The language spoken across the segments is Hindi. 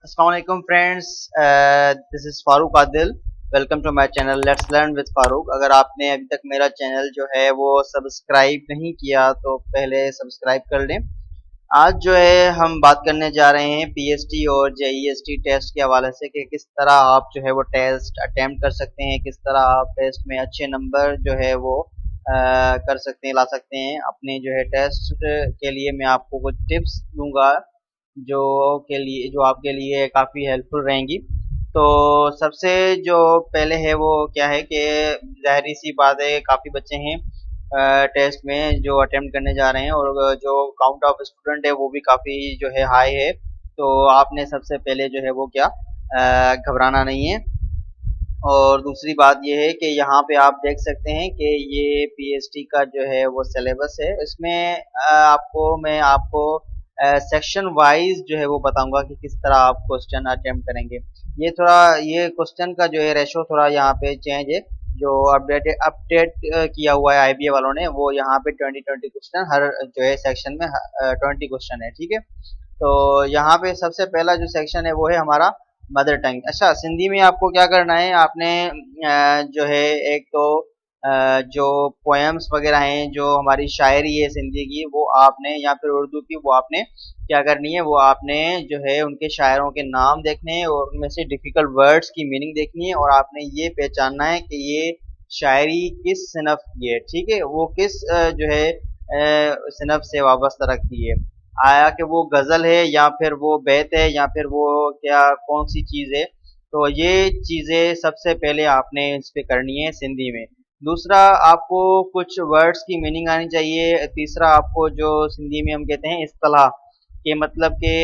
अस्सलाम वालेकुम friends, this is Farooq Adil. Welcome to my channel let's learn with Farooq. अगर आपने अभी तक मेरा चैनल जो है वो सब्सक्राइब नहीं किया तो पहले सब्सक्राइब कर लें। आज जो है हम बात करने जा रहे हैं पीएसटी और जेईएसटी टेस्ट के हवाले से कि किस तरह आप जो है वो टेस्ट अटेम्प्ट कर सकते हैं, किस तरह आप टेस्ट में अच्छे नंबर जो है वो कर सकते हैं, ला सकते हैं। अपने जो है टेस्ट के लिए मैं आपको कुछ टिप्स दूंगा जो आपके लिए काफ़ी हेल्पफुल रहेंगी। तो सबसे जो पहले है वो क्या है कि ज़ाहिर सी बात है, काफ़ी बच्चे हैं टेस्ट में जो अटेम्प्ट करने जा रहे हैं और जो काउंट ऑफ स्टूडेंट है वो भी काफ़ी जो है हाई है। तो आपने सबसे पहले जो है वो क्या घबराना नहीं है। और दूसरी बात ये है कि यहाँ पे आप देख सकते हैं कि ये पीएचडी का जो है वो सिलेबस है। इसमें मैं आपको सेक्शन वाइज जो है वो बताऊंगा कि किस तरह आप क्वेश्चन अटेम्प्ट करेंगे। ये क्वेश्चन का जो है रेशो थोड़ा यहाँ पे चेंज है। जो अपडेट किया हुआ है आईबीए वालों ने, वो यहाँ पे 20-20 क्वेश्चन हर जो है सेक्शन में 20 क्वेश्चन है, ठीक है। तो यहाँ पे सबसे पहला जो सेक्शन है वो है हमारा मदर टंग। अच्छा, सिंधी में आपको क्या करना है, आपने जो है एक तो जो पोएम्स वगैरह हैं, जो हमारी शायरी है सिंधी की, वो आपने, या फिर उर्दू की, वो आपने क्या करनी है, वो आपने जो है उनके शायरों के नाम देखने हैं और उनमें से डिफिकल्ट वर्ड्स की मीनिंग देखनी है और आपने ये पहचानना है कि ये शायरी किस सिनफ की है, ठीक है, वो किस जो है सिनफ से वाबस्ता रखती है। आया कि वो गजल है या फिर वो बैत है या फिर वो क्या कौन सी चीज है। तो ये चीजें सबसे पहले आपने इस पे करनी है सिंधी में। दूसरा, आपको कुछ वर्ड्स की मीनिंग आनी चाहिए। तीसरा, आपको जो सिंधी में हम कहते हैं इस्तेलाह के मतलब के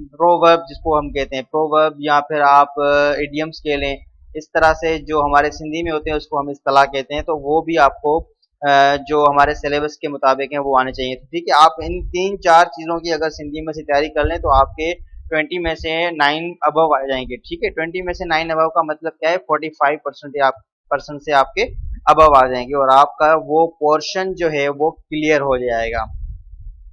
प्रोवर्ब, जिसको हम कहते हैं प्रोवर्ब, या फिर आप इडियम्स कह लें, इस तरह से जो हमारे सिंधी में होते हैं उसको हम इस्तेलाह कहते हैं। तो वो भी आपको जो हमारे सिलेबस के मुताबिक हैं वो आने चाहिए। तो ठीक है, आप इन 3-4 चीज़ों की अगर सिंधी में से तैयारी कर लें तो आपके 20 में से 9 अबव आ जाएंगे, ठीक है। 20 में से 9 अबव का मतलब क्या है, 45% आप परसेंट से आपके अबव आ जाएंगे और आपका वो पोर्शन जो है वो क्लियर हो जाएगा,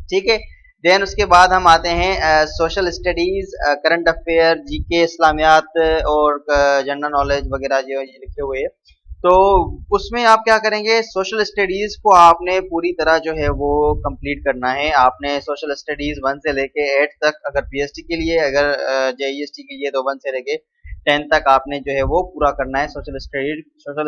ठीक है। देन उसके बाद हम आते हैं social studies, current affair, GK, इस्लामियात और जनरल नॉलेज वगैरह जो ये लिखे हुए हैं। तो उसमें आप क्या करेंगे, सोशल स्टडीज को आपने पूरी तरह जो है वो कंप्लीट करना है। आपने सोशल स्टडीज 1 से लेके 8 तक, अगर पीएचडी के लिए, अगर जेईएसटी के लिए तो 1 से लेके 10 तक आपने जो है वो पूरा करना है सोशल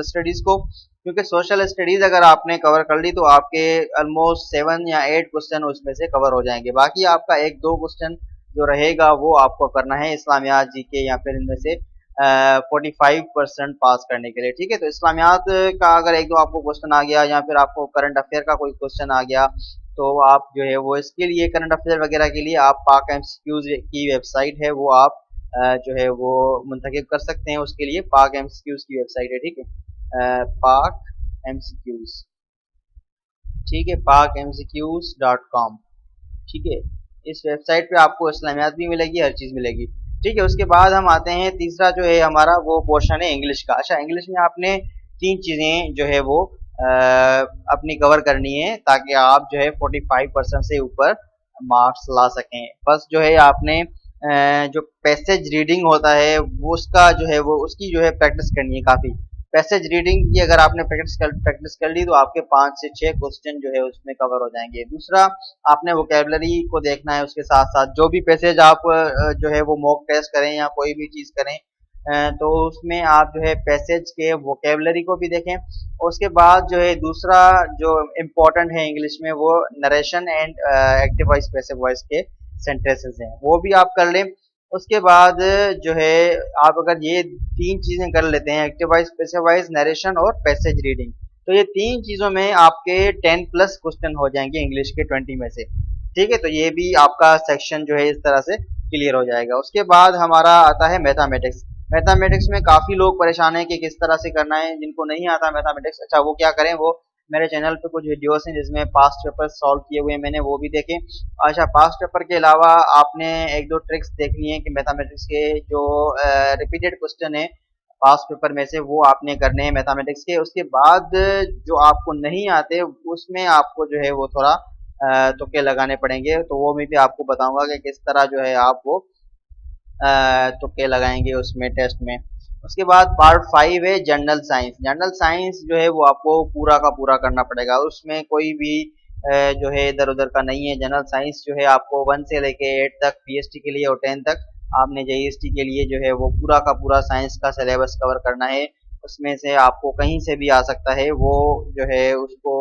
स्टडीज को। क्योंकि सोशल स्टडीज अगर आपने कवर कर ली तो आपके ऑलमोस्ट 7 या 8 क्वेश्चन उसमें से कवर हो जाएंगे। बाकी आपका 1-2 क्वेश्चन जो रहेगा वो आपको करना है इस्लामियात, जीके, या फिर इनमें से 45% पास करने के लिए, ठीक है। तो इस्लामियात का अगर 1-2 आपको क्वेश्चन आ गया, या फिर आपको करंट अफेयर का कोई क्वेश्चन आ गया, तो आप जो है वो इसके लिए, करंट अफेयर वगैरह के लिए, आप पाक एमसीक्यूज की वेबसाइट है वो आप जो है वो मुंतखब कर सकते हैं। उसके लिए पाक एमसीक्यूज की वेबसाइट है, ठीक है, पाक एमसीक्यूज, ठीक है, पाक mcqs.com, ठीक है। इस वेबसाइट पे आपको इस्लामियात भी मिलेगी, हर चीज़ मिलेगी, ठीक है। उसके बाद हम आते हैं, तीसरा जो है हमारा वो पोर्शन है इंग्लिश का। अच्छा, इंग्लिश में आपने 3 चीज़ें जो है वो अपनी कवर करनी है ताकि आप जो है 45% से ऊपर मार्क्स ला सकें। फर्स्ट जो है आपने जो पैसेज रीडिंग होता है वो उसका जो है वो उसकी जो है प्रैक्टिस करनी है काफ़ी। पैसेज रीडिंग की अगर आपने प्रैक्टिस कर ली तो आपके 5 से 6 क्वेश्चन जो है उसमें कवर हो जाएंगे। दूसरा, आपने वोकेबलरी को देखना है। उसके साथ साथ जो भी पैसेज आप जो है वो मॉक टेस्ट करें या कोई भी चीज़ करें, तो उसमें आप जो है पैसेज के वोकेबलरी को भी देखें। और उसके बाद जो है दूसरा जो इम्पोर्टेंट है इंग्लिश में, वो narration and active voice passive voice के सेंटेंसेस हैं, वो भी आप कर लें। उसके बाद जो है आप अगर ये 3 चीज़ें कर लेते हैं, active voice, passive voice, narration और पैसेज रीडिंग, तो ये 3 चीज़ों में आपके 10 प्लस क्वेश्चन हो जाएंगे इंग्लिश के 20 में से, ठीक है। तो ये भी आपका सेक्शन जो है इस तरह से क्लियर हो जाएगा। उसके बाद हमारा आता है मैथमेटिक्स। मैथमेटिक्स में काफ़ी लोग परेशान हैं कि किस तरह से करना है, जिनको नहीं आता मैथमेटिक्स। अच्छा, वो क्या करें, वो मेरे चैनल पे कुछ वीडियोस हैं जिसमें पास्ट पेपर सॉल्व किए हुए हैं मैंने, वो भी देखें। अच्छा, पास्ट पेपर के अलावा आपने 1-2 ट्रिक्स देखनी है कि मैथमेटिक्स के जो रिपीटेड क्वेश्चन है पास्ट पेपर में से, वो आपने करने हैं मैथमेटिक्स के। उसके बाद जो आपको नहीं आते उसमें आपको जो है वो थोड़ा तुक्के लगाने पड़ेंगे, तो वो मैं भी आपको बताऊंगा कि किस तरह जो है आप वो तुक्के लगाएंगे उसमें टेस्ट में। उसके बाद पार्ट 5 है जनरल साइंस। जनरल साइंस जो है वो आपको पूरा का पूरा करना पड़ेगा, उसमें कोई भी जो है इधर उधर का नहीं है। जनरल साइंस जो है आपको 1 से लेके 8 तक पीएचडी के लिए और 10 तक आपने जेईएसटी के लिए जो है वो पूरा का पूरा साइंस का सिलेबस कवर करना है। उसमें से आपको कहीं से भी आ सकता है, वो जो है उसको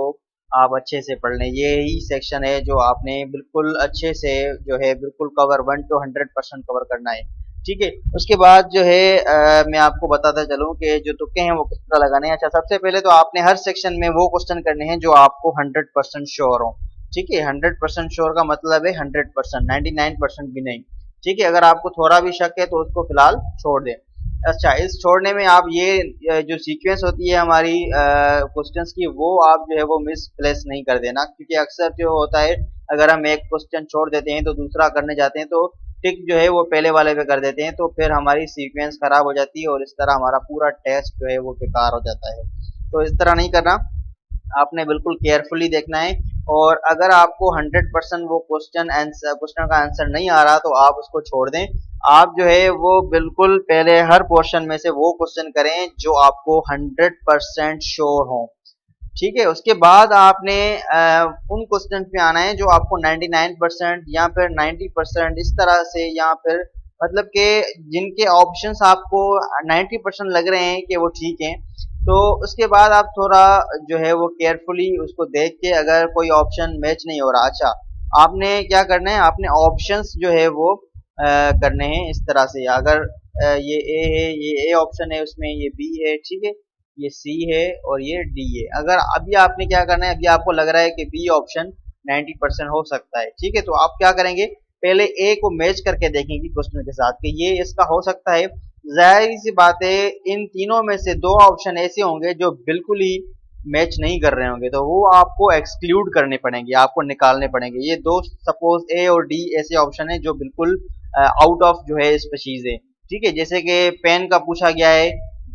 आप अच्छे से पढ़ लें। ये ही सेक्शन है जो आपने बिल्कुल अच्छे से जो है बिल्कुल कवर 1 to 100% कवर करना है। ठीक है, उसके बाद जो है मैं आपको बताता चलूं कि जो तुक्के हैं वो किस तरह लगाने हैं। अच्छा, सबसे पहले तो आपने हर सेक्शन में वो क्वेश्चन करने हैं जो आपको 100% श्योर हो। ठीक है, 100% श्योर का मतलब है 100%, 99% भी नहीं। ठीक है, अगर आपको थोड़ा भी शक है तो उसको फिलहाल छोड़ दें। अच्छा, इस छोड़ने में आप ये जो सीक्वेंस होती है हमारी क्वेश्चंस की, वो आप जो है वो मिस प्लेस नहीं कर देना, क्योंकि अक्सर जो होता है अगर हम एक क्वेश्चन छोड़ देते हैं तो दूसरा करने जाते हैं तो टिक जो है वो पहले वाले पे कर देते हैं, तो फिर हमारी सीक्वेंस खराब हो जाती है और इस तरह हमारा पूरा टेस्ट जो है वो बेकार हो जाता है। तो इस तरह नहीं करना, आपने बिल्कुल केयरफुली देखना है। और अगर आपको 100% वो क्वेश्चन का आंसर नहीं आ रहा तो आप उसको छोड़ दें। आप जो है वो बिल्कुल पहले हर पोर्शन में से वो क्वेश्चन करें जो आपको 100% श्योर हो। ठीक है, उसके बाद आपने उन क्वेश्चन पे आना है जो आपको 99% या फिर 90% इस तरह से, या फिर मतलब कि जिनके ऑप्शंस आपको 90% लग रहे हैं कि वो ठीक हैं। तो उसके बाद आप थोड़ा जो है वो केयरफुली उसको देख के, अगर कोई ऑप्शन मैच नहीं हो रहा, अच्छा आपने क्या करना है, आपने ऑप्शंस जो है वो करने हैं इस तरह से। अगर ये ए है, ये ए ऑप्शन है, उसमें ये बी है, ठीक है, ये सी है और ये डी है। अगर अभी आपने क्या करना है, अभी आपको लग रहा है कि बी ऑप्शन 90% हो सकता है, ठीक है, तो आप क्या करेंगे, पहले ए को मैच करके देखेंगे क्वेश्चन के साथ कि ये इसका हो सकता है। जाहिर सी बात है इन तीनों में से 2 ऑप्शन ऐसे होंगे जो बिल्कुल ही मैच नहीं कर रहे होंगे, तो वो आपको एक्सक्लूड करने पड़ेंगे, आपको निकालने पड़ेंगे। ये 2 सपोज ए और डी ऐसे ऑप्शन है जो बिल्कुल आउट ऑफ जो है स्पीशीज है। ठीक है, जैसे कि पेन का पूछा गया है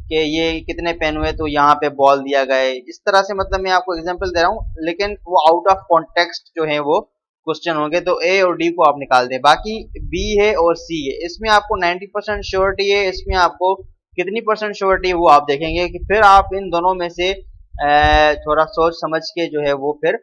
कि ये कितने पेन हुए तो यहाँ पे बॉल दिया गया है, इस तरह से, मतलब मैं आपको एग्जांपल दे रहा हूँ, लेकिन वो आउट ऑफ कॉन्टेक्स्ट जो है वो क्वेश्चन होंगे, तो ए और डी को आप निकाल दें। बाकी बी है और सी है, इसमें आपको 90% श्योरिटी है, इसमें आपको कितनी परसेंट श्योरिटी है वो आप देखेंगे कि फिर आप इन दोनों में से थोड़ा सोच समझ के जो है वो फिर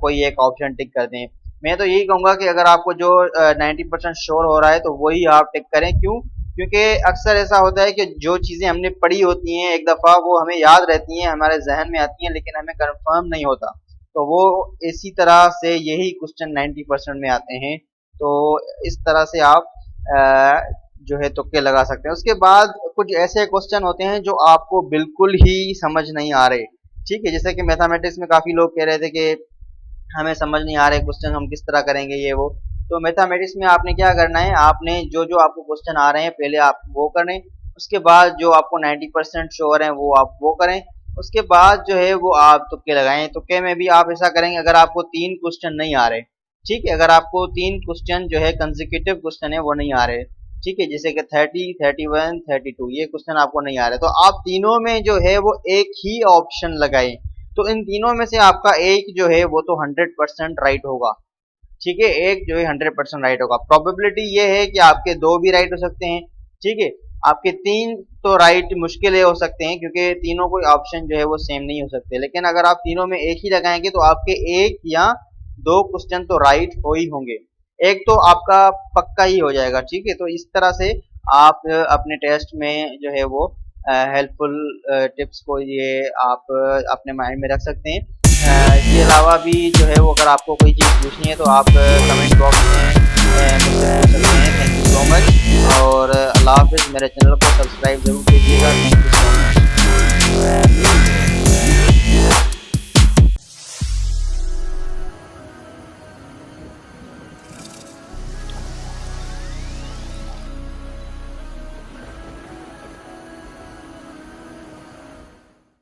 कोई एक ऑप्शन टिक कर दें। मैं तो यही कहूंगा कि अगर आपको जो 90% श्योर हो रहा है तो वही आप टिक करें। क्यों? क्योंकि अक्सर ऐसा होता है कि जो चीजें हमने पढ़ी होती हैं एक दफा, वो हमें याद रहती हैं, हमारे जहन में आती हैं, लेकिन हमें कंफर्म नहीं होता, तो वो इसी तरह से यही क्वेश्चन 90% में आते हैं। तो इस तरह से आप जो है तुक्के लगा सकते हैं। उसके बाद कुछ ऐसे क्वेश्चन होते हैं जो आपको बिल्कुल ही समझ नहीं आ रहे। ठीक है, जैसे कि मैथमेटिक्स में काफी लोग कह रहे थे कि हमें समझ नहीं आ रहे क्वेश्चन, हम किस तरह करेंगे ये वो। तो मैथमेटिक्स में आपने क्या करना है, आपने जो जो आपको क्वेश्चन आ रहे हैं पहले आप वो करें, उसके बाद जो आपको 90% श्योर है वो आप वो करें, उसके बाद जो है वो आप तुक्के लगाएं। तुक्के में भी आप ऐसा करेंगे, अगर आपको 3 क्वेश्चन नहीं आ रहे, ठीक है, अगर आपको 3 क्वेश्चन जो है कंसेक्यूटिव क्वेश्चन है वो नहीं आ रहे, ठीक है, जैसे कि 30, 31, 32 ये क्वेश्चन आपको नहीं आ रहे, तो आप तीनों में जो है वो एक ही ऑप्शन लगाएं। तो इन तीनों में से आपका एक जो है वो तो 100% राइट होगा। ठीक है, एक जो है 100% राइट होगा। प्रोबेबिलिटी ये है कि आपके 2 भी राइट हो सकते हैं, ठीक है, आपके 3 तो राइट मुश्किल हो सकते हैं, क्योंकि तीनों कोई ऑप्शन जो है वो सेम नहीं हो सकते। लेकिन अगर आप तीनों में एक ही लगाएंगे तो आपके 1 या 2 क्वेश्चन तो राइट हो ही होंगे, एक तो आपका पक्का ही हो जाएगा। ठीक है, तो इस तरह से आप अपने टेस्ट में जो है वो हेल्पफुल टिप्स को ये आप अपने माइंड में रख सकते हैं। इसके अलावा भी जो है वो अगर आपको कोई चीज़ पूछनी है तो आप कमेंट बॉक्स में मुझसे पूछ सकते हैं। थैंक यू सो मच, और अल्लाह हाफिज़। मेरे चैनल को सब्सक्राइब जरूर कीजिएगा। Thank you so much.